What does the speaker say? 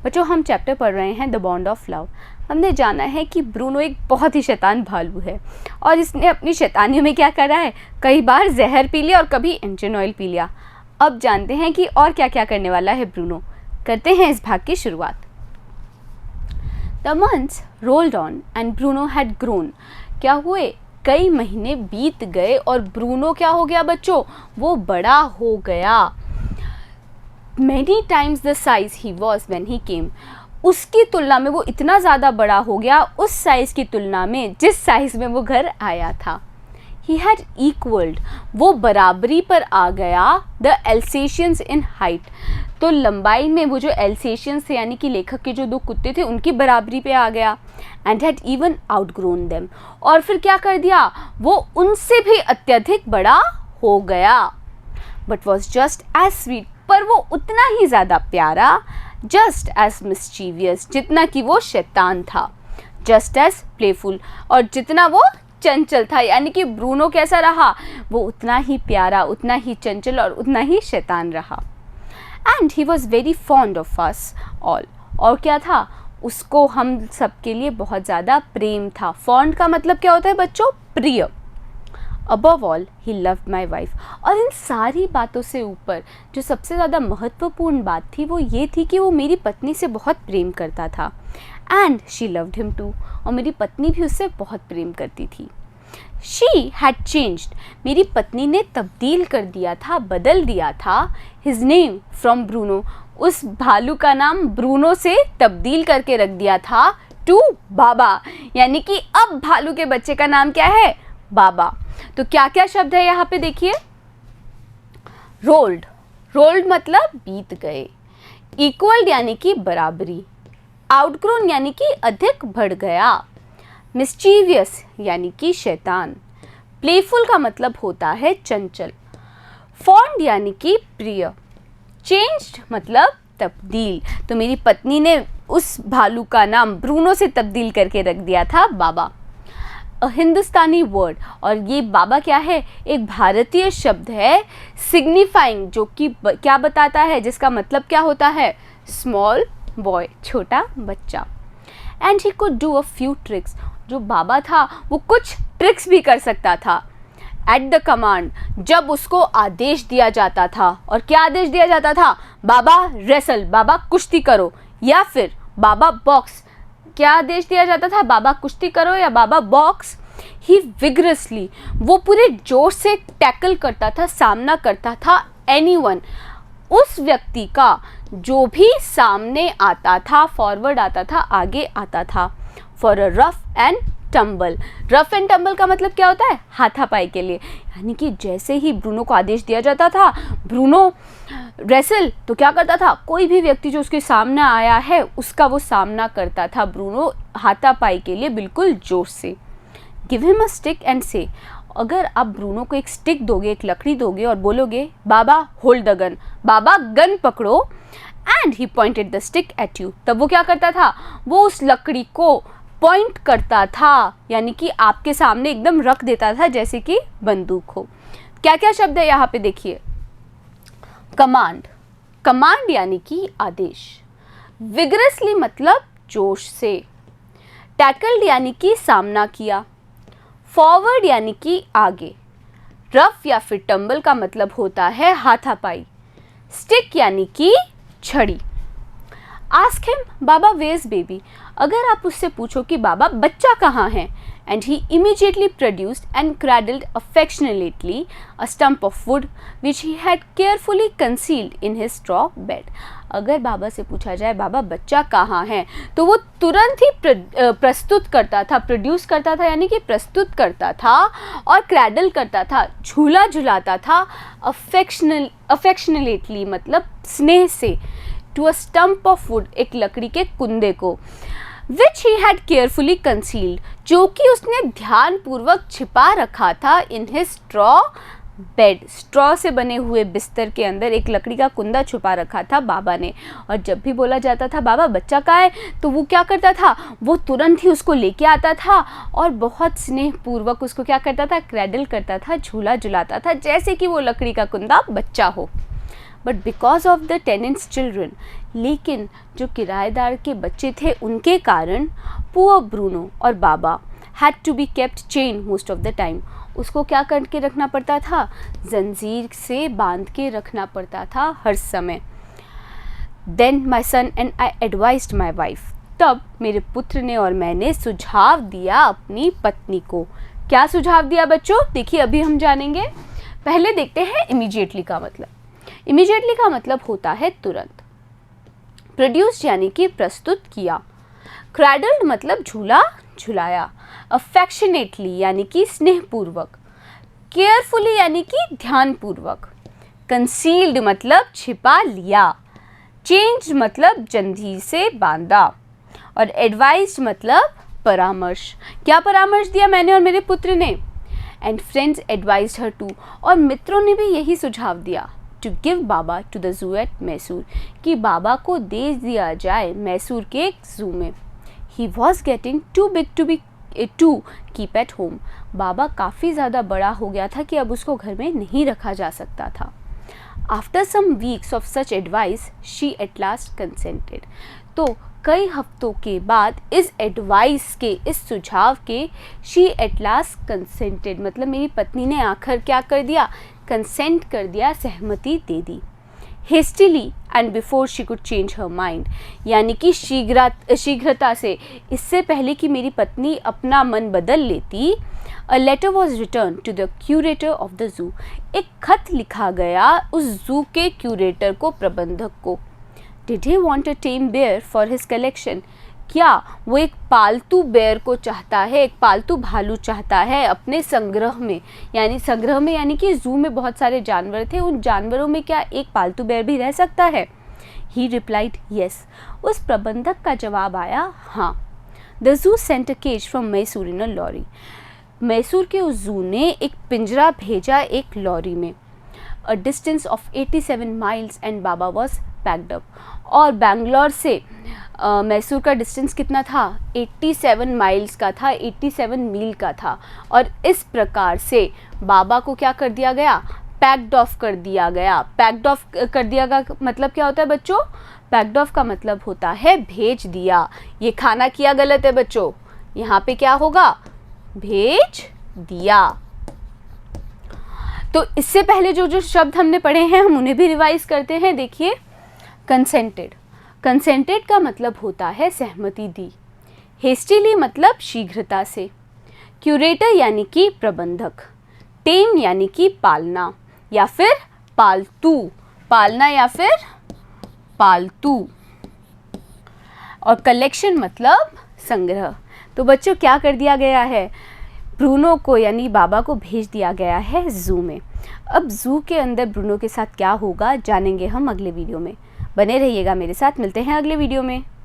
बच्चों हम चैप्टर पढ़ रहे हैं द बॉन्ड ऑफ लव। हमने जाना है कि ब्रूनो एक बहुत ही शैतान भालू है और इसने अपनी शैतानियों में क्या करा है, कई बार जहर पी लिया और कभी इंजन ऑयल पी लिया। अब जानते हैं कि और क्या क्या करने वाला है ब्रूनो। करते हैं इस भाग की शुरुआत। The months rolled on and Bruno had grown. क्या हुए, कई महीने बीत गए और ब्रूनो क्या हो गया बच्चों, वो बड़ा हो गया। Many times the size he was when he came. उसकी तुलना में वो इतना ज़्यादा बड़ा हो गया उस साइज़ की तुलना में जिस साइज़ में वो घर आया था। He had equaled, वो बराबरी पर आ गया the Alsatians in height. तो लंबाई में वो जो Alsatians थे यानी कि लेखक के जो दो कुत्ते थे उनकी बराबरी पे आ गया। And had even outgrown them. और फिर क्या कर दिया, वो उनसे भी अत्यधिक बड़ा हो गया। But was just as sweet, पर वो उतना ही ज़्यादा प्यारा, just as mischievous, जितना कि वो शैतान था, just as playful, और जितना वो चंचल था। यानी कि ब्रूनो कैसा रहा, वो उतना ही प्यारा, उतना ही चंचल और उतना ही शैतान रहा। And he was very fond of us all. और क्या था, उसको हम सब के लिए बहुत ज़्यादा प्रेम था। fond का मतलब क्या होता है बच्चों, प्रिय। Above all, he loved my wife. और इन सारी बातों से ऊपर जो सबसे ज़्यादा महत्वपूर्ण बात थी वो ये थी कि वो मेरी पत्नी से बहुत प्रेम करता था। And she loved him too. और मेरी पत्नी भी उससे बहुत प्रेम करती थी। She had changed. मेरी पत्नी ने तब्दील कर दिया था, बदल दिया था his name from Bruno. उस भालू का नाम ब्रूनो से तब्दील करके रख दिया था to बाबा। यानी कि अब भालू के बच्चे का नाम क्या है, बाबा। तो क्या क्या शब्द है यहाँ पे देखिए, रोल्ड, रोल्ड मतलब बीत गए, इक्वल्ड यानी कि बराबरी, आउटग्रोन यानी कि अधिक बढ़ गया, मिस्चीवियस यानी कि शैतान, प्लेफुल का मतलब होता है चंचल, फॉन्ड यानी कि प्रिय, चेंज्ड मतलब तब्दील। तो मेरी पत्नी ने उस भालू का नाम ब्रूनो से तब्दील करके रख दिया था बाबा। हिंदुस्तानी वर्ड, और ये बाबा क्या है, एक भारतीय शब्द है, सिग्निफाइंग, जो कि क्या बताता है, जिसका मतलब क्या होता है, स्मॉल बॉय, छोटा बच्चा। And he could do a few tricks, जो बाबा था वो कुछ ट्रिक्स भी कर सकता था। एट द कमांड, जब उसको आदेश दिया जाता था, और क्या आदेश दिया जाता था, बाबा रेसल, बाबा कुश्ती करो, या फिर बाबा बॉक्स, क्या आदेश दिया जाता था, बाबा कुश्ती करो या बाबा बॉक्स। ही विगरसली, वो पूरे जोश से टैकल करता था, सामना करता था एनीवन, उस व्यक्ति का जो भी सामने आता था, फॉरवर्ड आता था, आगे आता था। For a rough and tumble, rough and tumble का मतलब क्या होता है, हाथापाई के लिए। यानी कि जैसे ही ब्रूनो को आदेश दिया जाता था, ब्रूनो रेसल, तो क्या करता था, कोई भी व्यक्ति जो उसके सामने आया है उसका वो सामना करता था ब्रूनो हाथापाई के लिए बिल्कुल जोश से। Give him a stick and से, अगर आप ब्रूनो को एक स्टिक दोगे, एक लकड़ी दोगे और बोलोगे Baba hold the gun, Baba gun पकड़ो, and he pointed the stick at you, तब वो क्या करता था, वो उस लकड़ी को पॉइंट करता था, यानी कि आपके सामने एकदम रख देता था जैसे कि बंदूक हो। क्या क्या शब्द है यहाँ पे देखिए, कमांड, कमांड यानी कि आदेश, विगरसली मतलब जोश से, टैकल्ड यानी कि सामना किया, फॉरवर्ड यानी कि आगे, रफ या फिर टम्बल का मतलब होता है हाथापाई, स्टिक यानी कि छड़ी। आस्क हिम बाबा वेयर्स बेबी, अगर आप उससे पूछो कि बाबा बच्चा कहाँ है, and he immediately produced and cradled affectionately a stump of wood which he had carefully concealed in his straw bed. अगर बाबा से पूछा जाए बाबा बच्चा कहाँ है, तो वो तुरंत ही प्रस्तुत करता था, प्रोड्यूस करता था यानी कि प्रस्तुत करता था, और क्रैडल करता था, झूला झुलाता था, अफेक्शनेटली मतलब स्नेह से, to a stump of wood, एक लकड़ी के कुंदे को, which he had carefully concealed, जो कि उसने ध्यानपूर्वक छिपा रखा था, in his straw bed, straw से बने हुए बिस्तर के अंदर एक लकड़ी का कुंदा छुपा रखा था बाबा ने। और जब भी बोला जाता था बाबा बच्चा कहाँ है, तो वो क्या करता था, वो तुरंत ही उसको लेके आता था और बहुत स्नेहपूर्वक उसको क्या करता था, क्रैडल करता था, झूला झुलाता था, जैसे कि वो लकड़ी का कुंदा बच्चा हो। But because of the tenants children, लेकिन जो किराएदार के बच्चे थे उनके कारण पुअर ब्रूनो और Baba had to be kept chain most of the time. उसको क्या करके रखना पड़ता था, जंजीर से बांध के रखना पड़ता था हर समय। Then my son and I advised my wife, तब मेरे पुत्र ने और मैंने सुझाव दिया अपनी पत्नी को। क्या सुझाव दिया बच्चों, देखिए अभी हम जानेंगे। पहले देखते हैं इमीडिएटली का मतलब। इमीडिएटली का मतलब होता है तुरंत। प्रोड्यूस्ड यानी कि प्रस्तुत किया। क्रैडल्ड मतलब झूला झुलाया। अफेक्शनेटली यानी कि स्नेहपूर्वक। केयरफुली यानी कि ध्यानपूर्वक। कंसील्ड मतलब छिपा लिया। चेंज मतलब जंजीर से बांधा। और एडवाइज्ड मतलब परामर्श। क्या परामर्श दिया मैंने और मेरे पुत्र ने। And friends advised her too, और मित्रों ने भी यही सुझाव दिया। To give Baba to the zoo at Mysore, कि बाबा को दे दिया जाए मैसूर के एक जू में। He was getting too big to keep at home, बाबा काफ़ी ज़्यादा बड़ा हो गया था कि अब उसको घर में नहीं रखा जा सकता था। After some weeks of such advice she at last consented, तो कई हफ्तों के बाद इस एडवाइस के, इस सुझाव के, शी एट लास्ट कंसेंटेड मतलब मेरी पत्नी ने आखिर क्या कर दिया, कंसेंट कर दिया, सहमति दे दी। Hastily and before she could change her mind, यानी कि शीघ्रता से, इससे पहले कि मेरी पत्नी अपना मन बदल लेती। A letter was written to the curator of the zoo, एक खत लिखा गया उस जू के क्यूरेटर को, प्रबंधक को। Did he want a tame bear for his collection, क्या वो एक पालतू बेयर को चाहता है, एक पालतू भालू चाहता है अपने संग्रह में, यानी कि जू में बहुत सारे जानवर थे, उन जानवरों में क्या एक पालतू बेयर भी रह सकता है। ही रिप्लाइड येस, उस प्रबंधक का जवाब आया हाँ। The zoo sent a cage from Mysore in a lorry, Mysore के उस जू ने एक पिंजरा भेजा एक लॉरी में। A distance of 87 miles and Baba was packed up, और बैंगलोर से मैसूर का डिस्टेंस कितना था, 87 माइल्स का था, 87 मील का था। और इस प्रकार से बाबा को क्या कर दिया गया, पैक्ड ऑफ कर दिया गया। पैक्ड ऑफ कर दिया गया मतलब क्या होता है बच्चों, पैक्ड ऑफ का मतलब होता है भेज दिया। ये खाना किया गलत है बच्चों, यहाँ पे क्या होगा, भेज दिया। तो इससे पहले जो शब्द हमने पढ़े हैं हम उन्हें भी रिवाइज करते हैं। देखिए, कंसेंटेड, कंसेंटेड का मतलब होता है सहमति दी। हेस्टिली मतलब शीघ्रता से। क्यूरेटर यानी कि प्रबंधक। टेम यानी कि पालना या फिर पालतू, पालना या फिर पालतू। और कलेक्शन मतलब संग्रह। तो बच्चों क्या कर दिया गया है, ब्रूनो को यानी बाबा को भेज दिया गया है जू में। अब जू के अंदर ब्रूनो के साथ क्या होगा जानेंगे हम अगले वीडियो में। बने रहिएगा मेरे साथ, मिलते हैं अगले वीडियो में।